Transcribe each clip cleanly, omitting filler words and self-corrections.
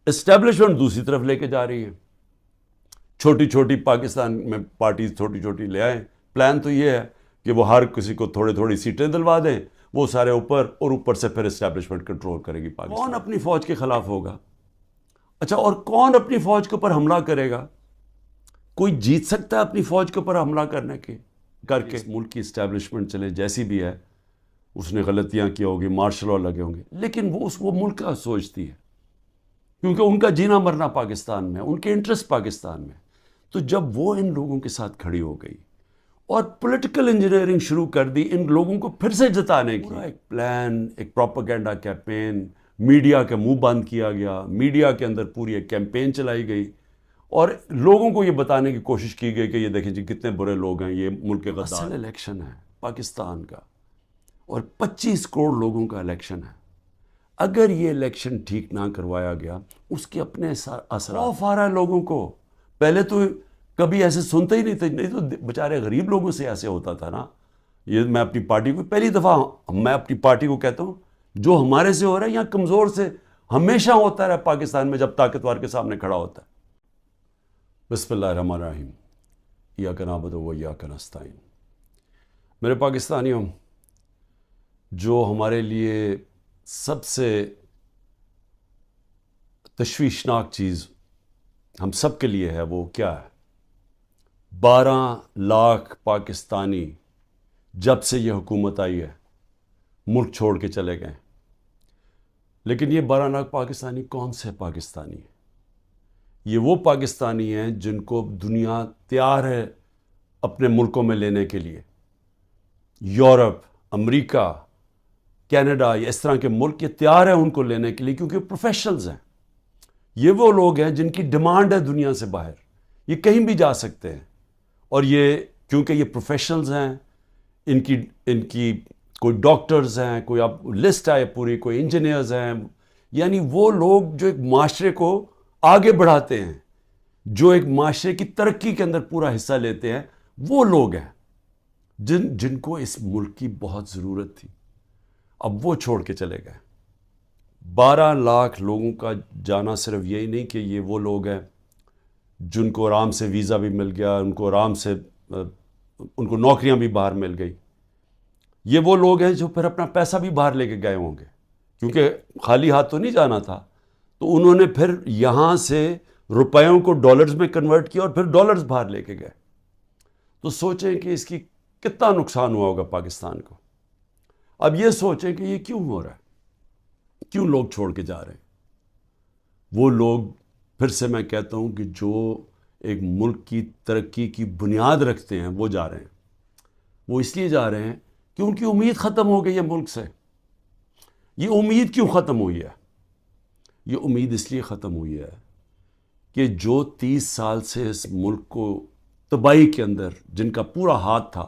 Establishment دوسری طرف لے کے جا رہی ہے. چھوٹی چھوٹی پاکستان میں پارٹیز چھوٹی چھوٹی لے آئیں. پلان تو یہ ہے کہ وہ ہر کسی کو تھوڑی سیٹیں دلوا دیں, وہ سارے اوپر, اور اوپر سے پھر اسٹیبلشمنٹ کنٹرول کرے گی پاکستان. کون اپنی فوج کے خلاف ہوگا؟ اچھا, اور کون اپنی فوج کے اوپر حملہ کرے گا؟ کوئی جیت سکتا ہے اپنی فوج کے اوپر حملہ کر کے؟ ملک کی اسٹیبلشمنٹ چلے جیسی بھی ہے, اس نے غلطیاں کی ہوگی, مارشل لا لگے ہوں گے, لیکن وہ ملک کا سوچتی ہے, کیونکہ ان کا جینا مرنا پاکستان میں, ان کے انٹرسٹ پاکستان میں. تو جب وہ ان لوگوں کے ساتھ کھڑی ہو گئی اور پولیٹیکل انجینئرنگ شروع کر دی ان لوگوں کو پھر سے جتانے کی, ایک پلان, ایک پروپیگنڈا کیمپین, میڈیا کا منہ بند کیا گیا, میڈیا کے اندر پوری ایک کیمپین چلائی گئی, اور لوگوں کو یہ بتانے کی کوشش کی گئی کہ یہ دیکھیں جی کتنے برے لوگ ہیں, یہ ملک کے غدار. اصل الیکشن ہے پاکستان کا, اور 25 کروڑ لوگوں کا الیکشن ہے. اگر یہ الیکشن ٹھیک نہ کروایا گیا, اس کے اپنے اثرات خوف آ رہا ہے لوگوں کو. پہلے تو کبھی ایسے سنتے ہی نہیں تھے, نہیں تو بیچارے غریب لوگوں سے ایسے ہوتا تھا نا. یہ میں اپنی پارٹی کو پہلی دفعہ میں اپنی پارٹی کو کہتا ہوں, جو ہمارے سے ہو رہا ہے یہاں کمزور سے ہمیشہ ہوتا رہا پاکستان میں, جب طاقتور کے سامنے کھڑا ہوتا ہے. بسم اللہ الرحمن الرحیم. ایاک نعبد و ایاک نستعین. میرے پاکستانیوں, جو ہمارے لیے سب سے تشویشناک چیز ہم سب کے لیے ہے وہ کیا ہے؟ 12 لاکھ پاکستانی جب سے یہ حکومت آئی ہے ملک چھوڑ کے چلے گئے. لیکن یہ 12 لاکھ پاکستانی کون سے پاکستانی ہیں؟ یہ وہ پاکستانی ہیں جن کو دنیا تیار ہے اپنے ملکوں میں لینے کے لیے. یورپ, امریکہ, کینیڈا, اس طرح کے ملک یہ تیار ہیں ان کو لینے کے لیے, کیونکہ پروفیشنلز ہیں. یہ وہ لوگ ہیں جن کی ڈیمانڈ ہے دنیا سے باہر, یہ کہیں بھی جا سکتے ہیں. اور یہ کیونکہ یہ پروفیشنلز ہیں, ان کی کوئی ڈاکٹرز ہیں, کوئی اب لسٹ آئے پوری, کوئی انجینئرز ہیں, یعنی وہ لوگ جو ایک معاشرے کو آگے بڑھاتے ہیں, جو ایک معاشرے کی ترقی کے اندر پورا حصہ لیتے ہیں, وہ لوگ ہیں جن کو اس ملک کی بہت ضرورت تھی. اب وہ چھوڑ کے چلے گئے. 12 لاکھ لوگوں کا جانا صرف یہی نہیں کہ یہ وہ لوگ ہیں جن کو آرام سے ویزا بھی مل گیا, ان کو آرام سے ان کو نوکریاں بھی باہر مل گئی. یہ وہ لوگ ہیں جو پھر اپنا پیسہ بھی باہر لے کے گئے ہوں گے, کیونکہ خالی ہاتھ تو نہیں جانا تھا. تو انہوں نے پھر یہاں سے روپیوں کو ڈالرز میں کنورٹ کیا اور پھر ڈالرز باہر لے کے گئے. تو سوچیں کہ اس کی کتنا نقصان ہوا ہوگا پاکستان کو. اب یہ سوچیں کہ یہ کیوں ہو رہا ہے, کیوں لوگ چھوڑ کے جا رہے ہیں. وہ لوگ, پھر سے میں کہتا ہوں کہ جو ایک ملک کی ترقی کی بنیاد رکھتے ہیں وہ جا رہے ہیں. وہ اس لیے جا رہے ہیں کہ ان کی امید ختم ہو گئی ہے ملک سے. یہ امید کیوں ختم ہوئی ہے؟ یہ امید اس لیے ختم ہوئی ہے کہ جو 30 سال سے اس ملک کو تباہی کے اندر جن کا پورا ہاتھ تھا,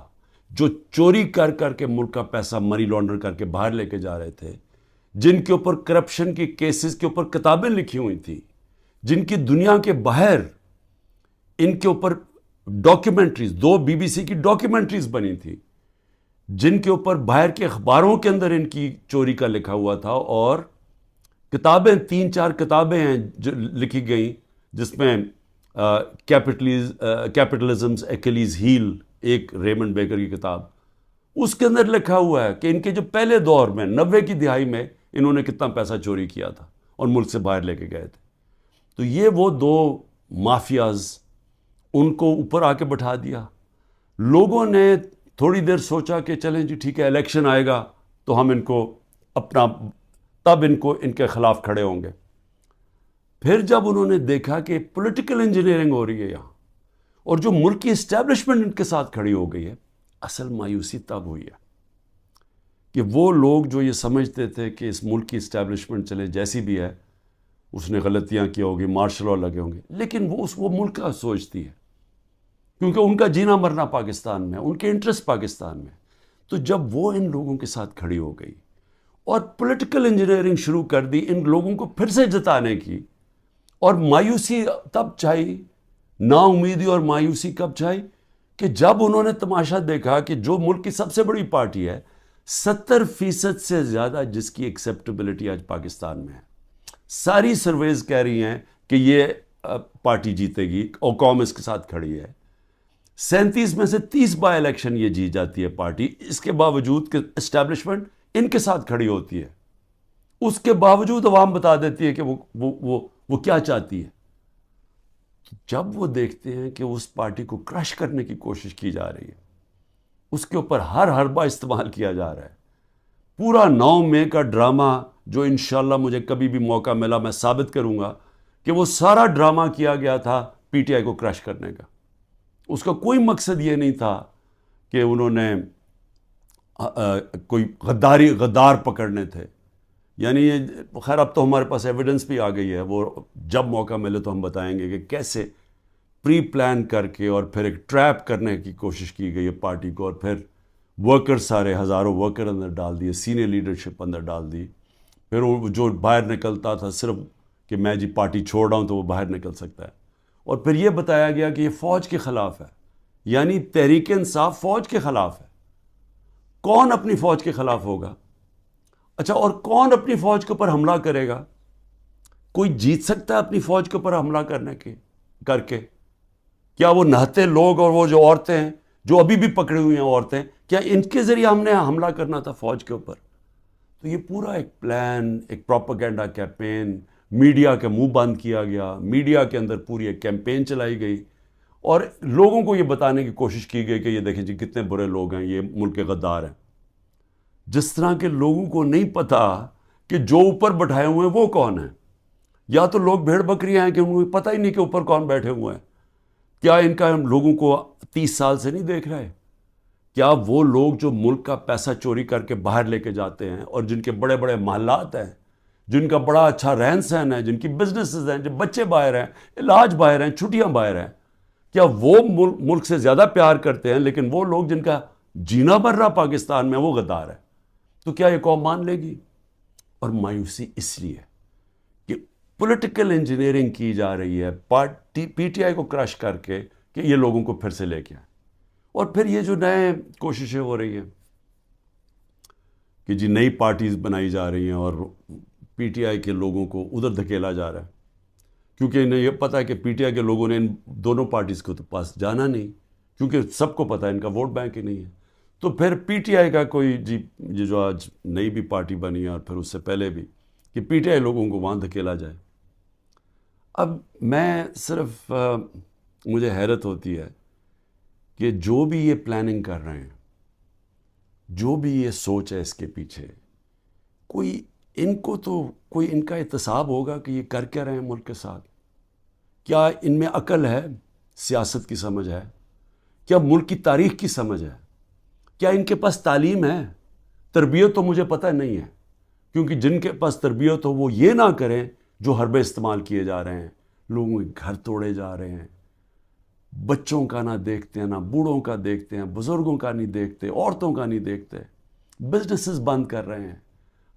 جو چوری کر کے ملک کا پیسہ منی لانڈر کر کے باہر لے کے جا رہے تھے, جن کے اوپر کرپشن کے کیسز کے اوپر کتابیں لکھی ہوئی تھیں, جن کی دنیا کے باہر ان کے اوپر ڈاکیومنٹریز, 2 BBC کی ڈاکیومنٹریز بنی تھی, جن کے اوپر باہر کے اخباروں کے اندر ان کی چوری کا لکھا ہوا تھا, اور کتابیں 3-4 کتابیں ہیں جو لکھی گئیں جس میں کیپٹلزمز ایکلیز ہیل, ایک ریمنڈ بیکر کی کتاب, اس کے اندر لکھا ہوا ہے کہ ان کے جو پہلے دور میں 90 کی دہائی میں انہوں نے کتنا پیسہ چوری کیا تھا اور ملک سے باہر لے کے گئے تھے. تو یہ وہ 2 مافیاز, ان کو اوپر آ کے بٹھا دیا. لوگوں نے تھوڑی دیر سوچا کہ چلیں جی ٹھیک ہے, الیکشن آئے گا تو ہم ان کو اپنا, تب ان کے خلاف کھڑے ہوں گے. پھر جب انہوں نے دیکھا کہ پولیٹیکل انجینئرنگ ہو رہی ہے یہاں, اور جو ملک کی اسٹیبلشمنٹ ان کے ساتھ کھڑی ہو گئی ہے, اصل مایوسی تب ہوئی ہے کہ وہ لوگ جو یہ سمجھتے تھے کہ اس ملک کی اسٹیبلشمنٹ چلے جیسی بھی ہے, اس نے غلطیاں کی ہوگی, مارشل لا لگے ہوں گے, لیکن وہ ملک کا سوچتی ہے, کیونکہ ان کا جینا مرنا پاکستان میں, ان کے انٹرسٹ پاکستان میں. تو جب وہ ان لوگوں کے ساتھ کھڑی ہو گئی اور پولیٹیکل انجینئرنگ شروع کر دی ان لوگوں کو پھر سے جتانے کی, اور مایوسی تب چھائی, نا امیدی اور مایوسی کب چھائی کہ جب انہوں نے تماشا دیکھا کہ جو ملک کی سب سے بڑی پارٹی ہے, 70% سے زیادہ جس کی ایکسیپٹیبلٹی آج پاکستان میں ہے, ساری سرویز کہہ رہی ہیں کہ یہ پارٹی جیتے گی اور قوم اس کے ساتھ کھڑی ہے. 37 میں سے 30 بائی الیکشن یہ جیت جاتی ہے پارٹی، اس کے باوجود کہ اسٹیبلشمنٹ ان کے ساتھ کھڑی ہوتی ہے. اس کے باوجود عوام بتا دیتی ہے کہ وہ کیا چاہتی ہے. جب وہ دیکھتے ہیں کہ اس پارٹی کو کرش کرنے کی کوشش کی جا رہی ہے، اس کے اوپر ہر حربہ استعمال کیا جا رہا ہے، پورا 9 مئی کا ڈرامہ جو انشاءاللہ مجھے کبھی بھی موقع ملا میں ثابت کروں گا کہ وہ سارا ڈرامہ کیا گیا تھا پی ٹی آئی کو کرش کرنے کا. اس کا کوئی مقصد یہ نہیں تھا کہ انہوں نے کوئی غدار پکڑنے تھے. یعنی خیر اب تو ہمارے پاس ایویڈنس بھی آ گئی ہے، وہ جب موقع ملے تو ہم بتائیں گے کہ کیسے پری پلان کر کے اور پھر ایک ٹریپ کرنے کی کوشش کی گئی ہے پارٹی کو، اور پھر ورکر سارے ہزاروں ورکر اندر ڈال دیے، سینئر لیڈرشپ اندر ڈال دی. پھر وہ جو باہر نکلتا تھا صرف کہ میں جی پارٹی چھوڑ رہا ہوں تو وہ باہر نکل سکتا ہے. اور پھر یہ بتایا گیا کہ یہ فوج کے خلاف ہے، یعنی تحریک انصاف فوج کے خلاف ہے. کون اپنی فوج کے خلاف ہوگا؟ اچھا، اور کون اپنی فوج کے اوپر حملہ کرے گا؟ کوئی جیت سکتا ہے اپنی فوج کے اوپر حملہ کر کے؟ کیا وہ نہتے لوگ اور وہ جو عورتیں ہیں جو ابھی بھی پکڑی ہوئی ہیں عورتیں، کیا ان کے ذریعے ہم نے حملہ کرنا تھا فوج کے اوپر؟ تو یہ پورا ایک پلان، ایک پروپیگنڈا کیمپین، میڈیا کا منہ بند کیا گیا، میڈیا کے اندر پوری ایک کیمپین چلائی گئی اور لوگوں کو یہ بتانے کی کوشش کی گئی کہ یہ دیکھیں جی کتنے برے لوگ ہیں، یہ ملک کے غدار ہیں. جس طرح کے لوگوں کو نہیں پتا کہ جو اوپر بٹھائے ہوئے ہیں وہ کون ہیں. یا تو لوگ بھیڑ بکریاں ہیں کہ ان کو پتہ ہی نہیں کہ اوپر کون بیٹھے ہوئے ہیں. کیا ان کا لوگوں کو 30 سال سے نہیں دیکھ رہے؟ کیا وہ لوگ جو ملک کا پیسہ چوری کر کے باہر لے کے جاتے ہیں اور جن کے بڑے بڑے محلات ہیں، جن کا بڑا اچھا رہن سہن ہے، جن کی بزنسز ہیں، جو بچے باہر ہیں، علاج باہر ہیں، چھٹیاں باہر ہیں، کیا وہ ملک سے زیادہ پیار کرتے ہیں؟ لیکن وہ لوگ جن کا جینا بھر رہا پاکستان میں وہ غدار ہے. تو کیا یہ قوم مان لے گی؟ اور مایوسی اس لیے کہ پولیٹیکل انجینئرنگ کی جا رہی ہے پی ٹی آئی کو کرش کر کے کہ یہ لوگوں کو پھر سے لے کے آئیں. اور پھر یہ جو نئے کوششیں ہو رہی ہیں کہ جی نئی پارٹیز بنائی جا رہی ہیں اور پی ٹی آئی کے لوگوں کو ادھر دھکیلا جا رہا ہے، کیونکہ انہیں یہ پتہ ہے کہ پی ٹی آئی کے لوگوں نے ان دونوں پارٹیز کو تو پاس جانا نہیں، کیونکہ سب کو پتہ ہے ان کا ووٹ بینک ہی نہیں ہے. تو پھر پی ٹی آئی کا کوئی جی یہ جو آج نئی بھی پارٹی بنی ہے اور پھر اس سے پہلے بھی کہ پی ٹی آئی لوگوں کو وہاں دھکیلا جائے. اب میں صرف مجھے حیرت ہوتی ہے کہ جو بھی یہ پلاننگ کر رہے ہیں، جو بھی یہ سوچ ہے اس کے پیچھے، کوئی ان کو تو کوئی ان کا احتساب ہوگا کہ یہ کر کیا رہے ہیں ملک کے ساتھ؟ کیا ان میں عقل ہے، سیاست کی سمجھ ہے، کیا ملک کی تاریخ کی سمجھ ہے، کیا ان کے پاس تعلیم ہے؟ تربیت تو مجھے پتہ نہیں ہے، کیونکہ جن کے پاس تربیت ہو وہ یہ نہ کریں جو حربے استعمال کیے جا رہے ہیں. لوگوں کے گھر توڑے جا رہے ہیں، بچوں کا نہ دیکھتے ہیں، نہ بوڑھوں کا دیکھتے ہیں، بزرگوں کا نہیں دیکھتے، عورتوں کا نہیں دیکھتے، بزنسز بند کر رہے ہیں،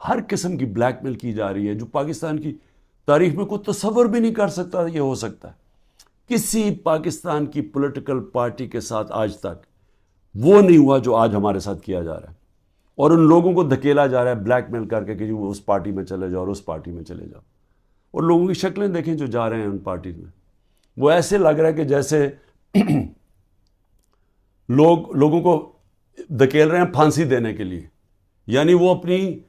ہر قسم کی بلیک میل کی جا رہی ہے جو پاکستان کی تاریخ میں کوئی تصور بھی نہیں کر سکتا یہ ہو سکتا ہے. کسی پاکستان کی پولیٹیکل پارٹی کے ساتھ آج تک وہ نہیں ہوا جو آج ہمارے ساتھ کیا جا رہا ہے. اور ان لوگوں کو دھکیلا جا رہا ہے بلیک میل کر کے کہ وہ اس پارٹی میں چلے جاؤ اور اس پارٹی میں چلے جاؤ. اور لوگوں کی شکلیں دیکھیں جو جا رہے ہیں ان پارٹیز میں، وہ ایسے لگ رہا ہے کہ جیسے لوگوں کو دھکیل رہے ہیں پھانسی دینے کے لیے، یعنی وہ اپنی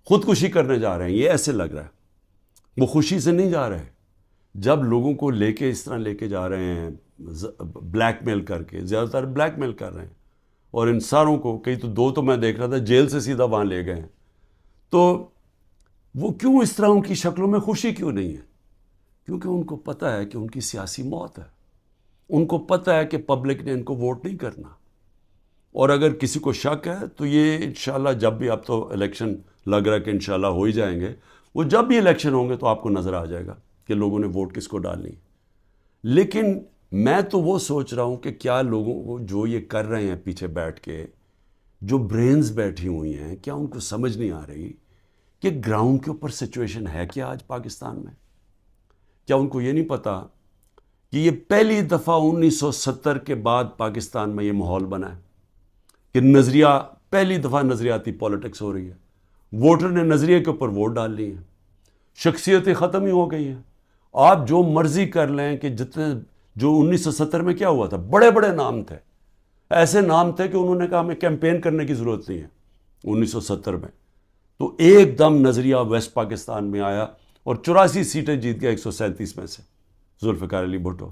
خودکشی کرنے جا رہے ہیں. یہ ایسے لگ رہا ہے، وہ خوشی سے نہیں جا رہے. جب لوگوں کو لے کے اس طرح لے کے جا رہے ہیں بلیک میل کر کے، زیادہ تر بلیک میل کر رہے ہیں، اور ان ساروں کو کئی تو 2 تو میں دیکھ رہا تھا جیل سے سیدھا وہاں لے گئے ہیں. تو وہ کیوں اس طرح ان کی شکلوں میں خوشی کیوں نہیں ہے؟ کیونکہ ان کو پتہ ہے کہ ان کی سیاسی موت ہے. ان کو پتہ ہے کہ پبلک نے ان کو ووٹ نہیں کرنا. اور اگر کسی کو شک ہے تو یہ انشاءاللہ جب بھی، اب تو الیکشن لگ رہا ہے کہ انشاءاللہ ہو ہی جائیں گے، وہ جب بھی الیکشن ہوں گے تو آپ کو نظر آ جائے گا کہ لوگوں نے ووٹ کس کو ڈالنی. لیکن میں تو وہ سوچ رہا ہوں کہ کیا لوگوں کو جو یہ کر رہے ہیں پیچھے بیٹھ کے، جو برینز بیٹھی ہوئی ہیں، کیا ان کو سمجھ نہیں آ رہی کہ گراؤنڈ کے اوپر سچویشن ہے کیا آج پاکستان میں؟ کیا ان کو یہ نہیں پتا کہ یہ پہلی دفعہ 1970 کے بعد پاکستان میں یہ ماحول بنا ہے کہ پہلی دفعہ نظریاتی پالیٹکس ہو رہی ہے. ووٹر نے نظریے کے اوپر ووٹ ڈال لی ہیں. شخصیتیں ختم ہی ہو گئی ہیں. آپ جو مرضی کر لیں کہ جتنے جو 1970 میں کیا ہوا تھا, بڑے بڑے نام تھے, ایسے نام تھے کہ انہوں نے کہا ہمیں کیمپین کرنے کی ضرورت نہیں ہے 1970 میں. تو ایک دم نظریہ ویسٹ پاکستان میں آیا اور 84 سیٹیں جیت گیا 137 میں سے ذوالفقار علی بھٹو.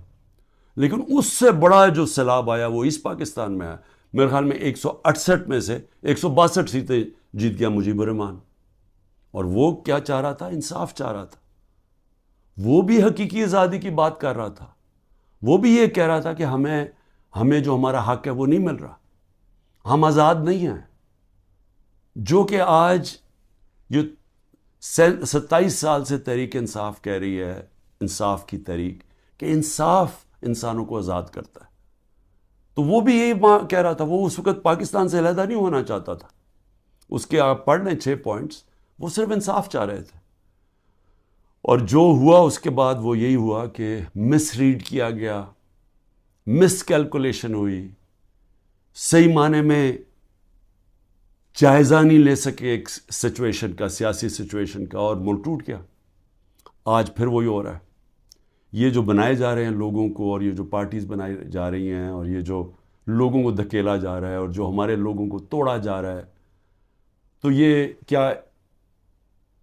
لیکن اس سے بڑا جو سیلاب آیا وہ ایسٹ پاکستان میں آیا. میرے خیال میں 168 میں سے 162 سیٹیں جیت گیا مجیب الرحمان. اور وہ کیا چاہ رہا تھا؟ انصاف چاہ رہا تھا. وہ بھی حقیقی آزادی کی بات کر رہا تھا. وہ بھی یہ کہہ رہا تھا کہ ہمیں جو ہمارا حق ہے وہ نہیں مل رہا, ہم آزاد نہیں ہیں. جو کہ آج یہ 27 سال سے تحریک انصاف کہہ رہی ہے, انصاف کی تحریک, کہ انصاف انسانوں کو آزاد کرتا ہے. تو وہ بھی یہی کہہ رہا تھا. وہ اس وقت پاکستان سے علیحدہ نہیں ہونا چاہتا تھا. اس کے آپ پڑھ لیں 6 پوائنٹس, وہ صرف انصاف چاہ رہے تھے. اور جو ہوا اس کے بعد وہ یہی ہوا کہ مس ریڈ کیا گیا, مس کیلکولیشن ہوئی, صحیح معنی میں جائزہ نہیں لے سکے ایک سچویشن کا, سیاسی سچویشن کا, اور ملک ٹوٹ گیا. آج پھر وہی ہو رہا ہے. یہ جو بنائے جا رہے ہیں لوگوں کو, اور یہ جو پارٹیز بنائی جا رہی ہیں, اور یہ جو لوگوں کو دھکیلا جا رہا ہے, اور جو ہمارے لوگوں کو توڑا جا رہا ہے, تو یہ کیا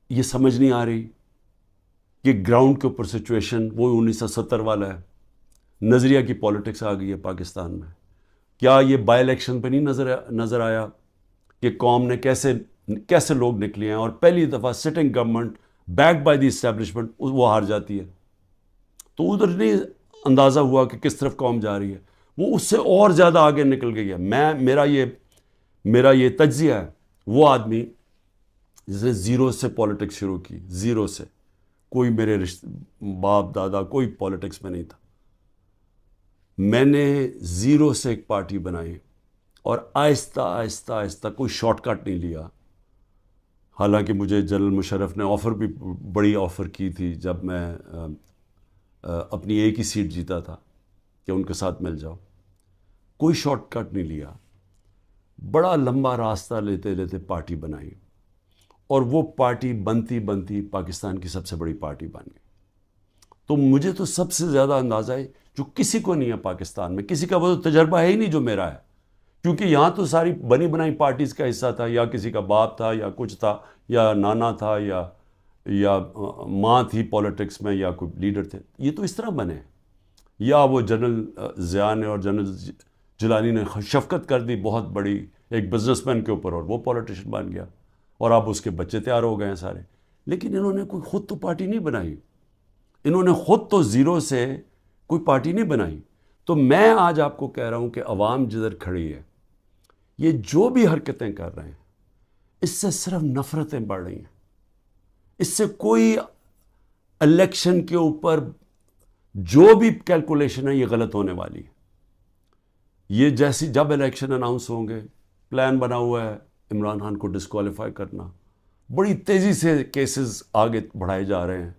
یہ سمجھ نہیں آ رہی کہ گراؤنڈ کے اوپر سچویشن وہ 1970 والا ہے. نظریہ کی پولیٹکس آ گئی ہے پاکستان میں. کیا یہ بائی الیکشن پہ نہیں نظر آیا کہ قوم نے کیسے لوگ نکلے ہیں, اور پہلی دفعہ sitting government back by the establishment وہ ہار جاتی ہے. تو ادھر نہیں اندازہ ہوا کہ کس طرف قوم جا رہی ہے. وہ اس سے اور زیادہ آگے نکل گئی ہے. میرا یہ تجزیہ ہے. وہ آدمی جس نے زیرو سے پولیٹکس شروع کی, زیرو سے, کوئی میرے باپ دادا کوئی پولیٹکس میں نہیں تھا. میں نے زیرو سے ایک پارٹی بنائی, اور آہستہ آہستہ آہستہ کوئی شارٹ کٹ نہیں لیا. حالانکہ مجھے جنرل مشرف نے آفر بھی بڑی آفر کی تھی جب میں اپنی ایک ہی سیٹ جیتا تھا کہ ان کے ساتھ مل جاؤ. کوئی شارٹ کٹ نہیں لیا, بڑا لمبا راستہ لیتے لیتے پارٹی بنائی, اور وہ پارٹی بنتی بنتی پاکستان کی سب سے بڑی پارٹی بن گئی. تو مجھے تو سب سے زیادہ اندازہ ہے جو کسی کو نہیں ہے پاکستان میں, کسی کا وہ تجربہ ہے ہی نہیں جو میرا ہے. کیونکہ یہاں تو ساری بنی بنائی پارٹیز کا حصہ تھا, یا کسی کا باپ تھا, یا کچھ تھا, یا نانا تھا, یا ماں تھی پولیٹکس میں, یا کوئی لیڈر تھے. یہ تو اس طرح بنے, یا وہ جنرل ضیاء نے اور جنرل جیلانی نے شفقت کر دی بہت بڑی ایک بزنس مین کے اوپر, اور وہ پولیٹیشین بن گیا, اور اب اس کے بچے تیار ہو گئے ہیں سارے. لیکن انہوں نے کوئی خود تو پارٹی نہیں بنائی, انہوں نے خود تو زیرو سے کوئی پارٹی نہیں بنائی. تو میں آج آپ کو کہہ رہا ہوں کہ عوام جدھر کھڑی ہے, یہ جو بھی حرکتیں کر رہے ہیں, اس سے صرف نفرتیں بڑھ رہی ہیں. اس سے کوئی الیکشن کے اوپر جو بھی کیلکولیشن ہے یہ غلط ہونے والی ہے. یہ جیسی جب الیکشن اناؤنس ہوں گے, پلان بنا ہوا ہے عمران خان کو ڈسکوالیفائی کرنا, بڑی تیزی سے کیسز آگے بڑھائے جا رہے ہیں,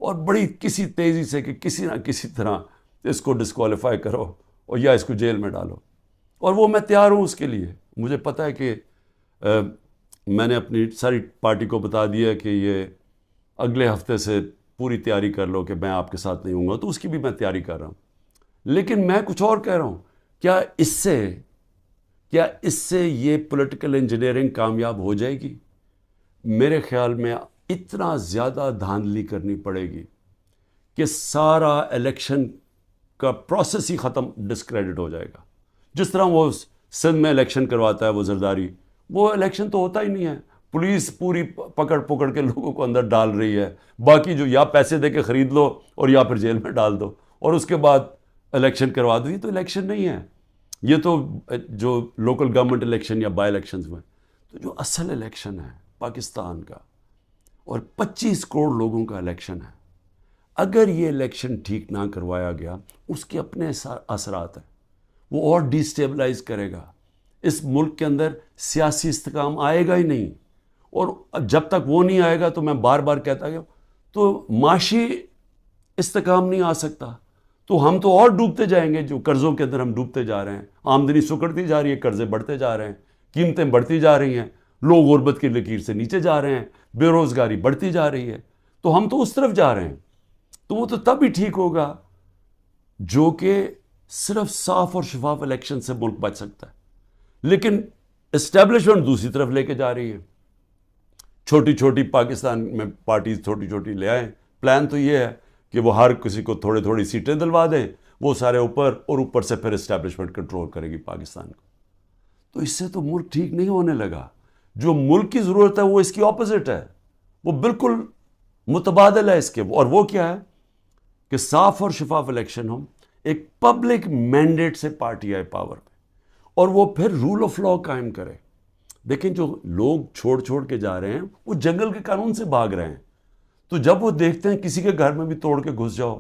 اور بڑی کسی تیزی سے کہ کسی نہ کسی طرح اس کو ڈسکوالیفائی کرو اور یا اس کو جیل میں ڈالو. اور وہ میں تیار ہوں اس کے لیے. مجھے پتہ ہے کہ میں نے اپنی ساری پارٹی کو بتا دیا کہ یہ اگلے ہفتے سے پوری تیاری کر لو کہ میں آپ کے ساتھ نہیں ہوں گا, تو اس کی بھی میں تیاری کر رہا ہوں. لیکن میں کچھ اور کہہ رہا ہوں, کیا اس سے یہ پولیٹیکل انجینئرنگ کامیاب ہو جائے گی؟ میرے خیال میں اتنا زیادہ دھاندلی کرنی پڑے گی کہ سارا الیکشن کا پروسیس ہی ختم, ڈسکریڈٹ ہو جائے گا. جس طرح وہ سندھ میں الیکشن کرواتا ہے وہ زرداری, وہ الیکشن تو ہوتا ہی نہیں ہے. پولیس پوری پکڑ کے لوگوں کو اندر ڈال رہی ہے, باقی جو یا پیسے دے کے خرید لو اور یا پھر جیل میں ڈال دو, اور اس کے بعد الیکشن کروا دو. یہ تو الیکشن نہیں ہے, یہ تو جو لوکل گورنمنٹ الیکشن یا بائی الیکشنز میں, تو جو اصل الیکشن ہے پاکستان کا اور 25 کروڑ لوگوں کا الیکشن ہے, اگر یہ الیکشن ٹھیک نہ کروایا گیا اس کے اپنے اثرات ہیں. وہ اور ڈی اسٹیبلائز کرے گا. اس ملک کے اندر سیاسی استحکام آئے گا ہی نہیں, اور جب تک وہ نہیں آئے گا تو میں بار بار کہتا ہوں تو معاشی استحکام نہیں آ سکتا. تو ہم تو اور ڈوبتے جائیں گے, جو قرضوں کے اندر ہم ڈوبتے جا رہے ہیں. آمدنی سکڑتی جا رہی ہے, قرضے بڑھتے جا رہے ہیں, قیمتیں بڑھتی جا رہی ہیں, لوگ غربت کی لکیر سے نیچے جا رہے ہیں, بے روزگاری بڑھتی جا رہی ہے. تو ہم تو اس طرف جا رہے ہیں. تو وہ تو تب ہی ٹھیک ہوگا جو کہ صرف صاف اور شفاف الیکشن سے ملک بچ سکتا ہے. لیکن اسٹیبلشمنٹ دوسری طرف لے کے جا رہی ہے. چھوٹی چھوٹی پاکستان میں پارٹیز چھوٹی چھوٹی لے آئیں. پلان تو یہ ہے کہ وہ ہر کسی کو تھوڑی تھوڑی سیٹیں دلوا دیں, وہ سارے اوپر, اور اوپر سے پھر اسٹیبلشمنٹ کنٹرول کرے گی پاکستان کو. تو اس سے تو ملک ٹھیک نہیں ہونے لگا. جو ملک کی ضرورت ہے وہ اس کی اپوزٹ ہے, وہ بالکل متبادل ہے اس کے. اور وہ کیا ہے کہ صاف اور شفاف الیکشن ہوں, ایک پبلک مینڈیٹ سے پارٹی آئے پاور پہ, اور وہ پھر رول آف لا قائم کرے. دیکھیں جو لوگ چھوڑ کے جا رہے ہیں وہ جنگل کے قانون سے بھاگ رہے ہیں. تو جب وہ دیکھتے ہیں کسی کے گھر میں بھی توڑ کے گھس جاؤ,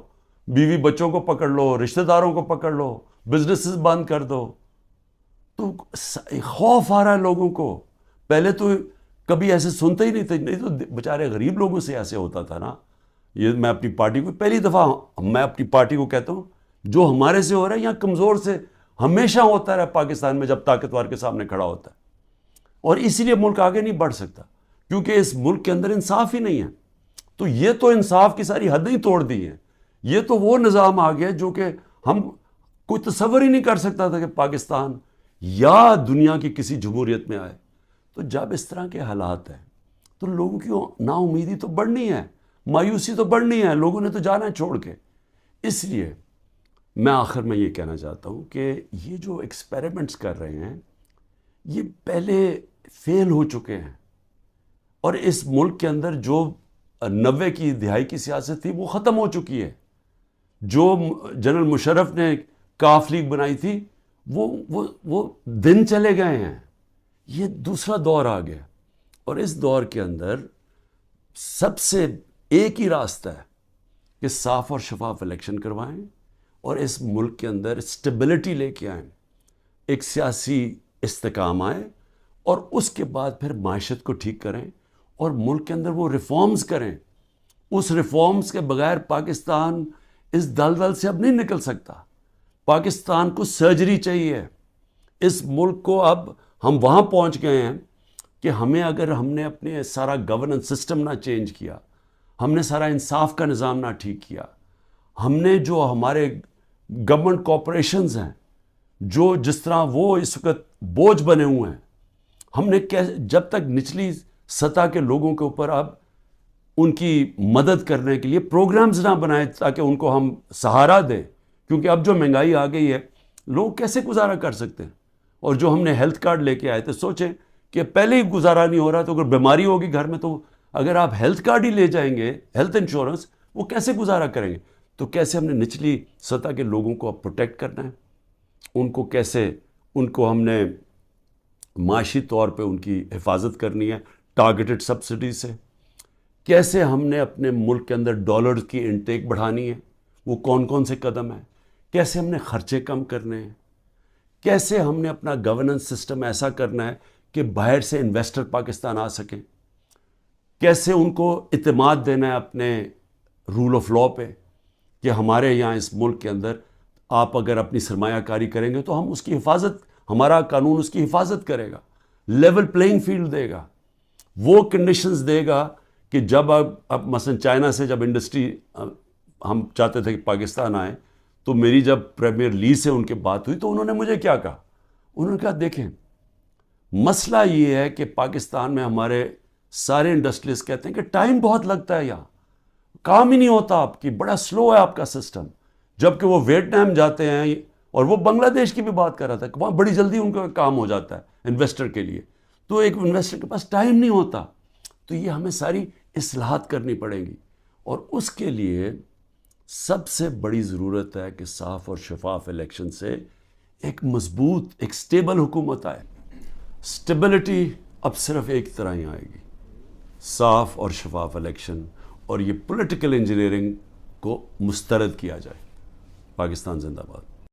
بیوی بچوں کو پکڑ لو, رشتہ داروں کو پکڑ لو, بزنسز بند کر دو, تو خوف آ رہا ہے لوگوں کو. پہلے تو کبھی ایسے سنتے ہی نہیں تھے, نہیں تو بیچارے غریب لوگوں سے ایسے ہوتا تھا نا. یہ میں اپنی پارٹی کو پہلی دفعہ میں اپنی پارٹی کو کہتا ہوں, جو ہمارے سے ہو رہا ہے یا کمزور سے ہمیشہ ہوتا رہا پاکستان میں جب طاقتور کے سامنے کھڑا ہوتا ہے. اور اسی لیے ملک آگے نہیں بڑھ سکتا, کیونکہ اس ملک کے اندر انصاف ہی نہیں ہے. تو یہ تو انصاف کی ساری حدیں ہی توڑ دی ہیں. یہ تو وہ نظام آ گیا جو کہ ہم کوئی تصور ہی نہیں کر سکتا تھا کہ پاکستان یا دنیا کی کسی جمہوریت میں آئے. تو جب اس طرح کے حالات ہیں تو لوگوں کی نا امیدی تو بڑھنی ہے, مایوسی تو بڑھنی ہے, لوگوں نے تو جانا ہے چھوڑ کے. اس لیے میں آخر میں یہ کہنا چاہتا ہوں کہ یہ جو ایکسپیریمنٹس کر رہے ہیں یہ پہلے فیل ہو چکے ہیں, اور اس ملک کے اندر جو 90 کی دہائی کی سیاست تھی وہ ختم ہو چکی ہے. جو جنرل مشرف نے کاف لیگ بنائی تھی وہ دن چلے گئے ہیں. یہ دوسرا دور آ گیا, اور اس دور کے اندر سب سے ایک ہی راستہ ہے کہ صاف اور شفاف الیکشن کروائیں اور اس ملک کے اندر اسٹیبلٹی لے کے آئیں, ایک سیاسی استحکام آئے, اور اس کے بعد پھر معیشت کو ٹھیک کریں اور ملک کے اندر وہ ریفارمز کریں. اس ریفارمز کے بغیر پاکستان اس دلدل سے اب نہیں نکل سکتا. پاکستان کو سرجری چاہیے. اس ملک کو اب ہم وہاں پہنچ گئے ہیں کہ اگر ہم نے اپنے سارا گورننس سسٹم نہ چینج کیا, ہم نے سارا انصاف کا نظام نہ ٹھیک کیا, ہم نے جو ہمارے گورنمنٹ کارپوریشنز ہیں جو جس طرح وہ اس وقت بوجھ بنے ہوئے ہیں, ہم نے جب تک نچلی سطح کے لوگوں کے اوپر اب ان کی مدد کرنے کے لیے پروگرامز نہ بنائے تاکہ ان کو ہم سہارا دیں, کیونکہ اب جو مہنگائی آ گئی ہے لوگ کیسے گزارا کر سکتے ہیں. اور جو ہم نے ہیلتھ کارڈ لے کے آئے تھے, سوچیں کہ پہلے ہی گزارا نہیں ہو رہا, تو اگر بیماری ہوگی گھر میں تو اگر آپ ہیلتھ کارڈ ہی لے جائیں گے, ہیلتھ انشورنس, وہ کیسے گزارا کریں گے. تو کیسے ہم نے نچلی سطح کے لوگوں کو اب پروٹیکٹ کرنا ہے, ان کو کیسے, ان کو ہم نے معاشی طور پہ ان کی حفاظت کرنی ہے ٹارگیٹڈ سبسڈی سے, کیسے ہم نے اپنے ملک کے اندر ڈالر کی انٹیک بڑھانی ہے, وہ کون کون سے قدم ہیں, کیسے ہم نے خرچے کم کرنے ہیں, کیسے ہم نے اپنا گورننس سسٹم ایسا کرنا ہے کہ باہر سے انویسٹر پاکستان آ سکیں, کیسے ان کو اعتماد دینا ہے اپنے رول آف لا پہ کہ ہمارے یہاں اس ملک کے اندر آپ اگر اپنی سرمایہ کاری کریں گے تو ہم اس کی حفاظت, ہمارا قانون اس کی حفاظت کرے گا, لیول پلینگ فیلڈ دے گا, وہ کنڈیشنز دے گا کہ جب اب مثلا چائنا سے جب انڈسٹری ہم چاہتے تھے کہ پاکستان آئے, تو میری جب پریمیئر لی سے ان کے بات ہوئی تو انہوں نے مجھے کیا کہا, انہوں نے کہا دیکھیں مسئلہ یہ ہے کہ پاکستان میں ہمارے سارے انڈسٹریز کہتے ہیں کہ ٹائم بہت لگتا ہے, یہاں کام ہی نہیں ہوتا آپ کی, بڑا سلو ہے آپ کا سسٹم. جبکہ وہ ویتنام جاتے ہیں, اور وہ بنگلہ دیش کی بھی بات کر رہا تھا کہ وہاں بڑی جلدی ان کا کام ہو جاتا ہے انویسٹر کے لیے. تو ایک انویسٹر کے پاس ٹائم نہیں ہوتا. تو یہ ہمیں ساری اصلاحات کرنی پڑیں گی, اور اس کے لیے سب سے بڑی ضرورت ہے کہ صاف اور شفاف الیکشن سے ایک مضبوط, ایک سٹیبل حکومت آئے. سٹیبلٹی اب صرف ایک طرح ہی آئے گی, صاف اور شفاف الیکشن, اور یہ پولیٹیکل انجینئرنگ کو مسترد کیا جائے. پاکستان زندہ باد.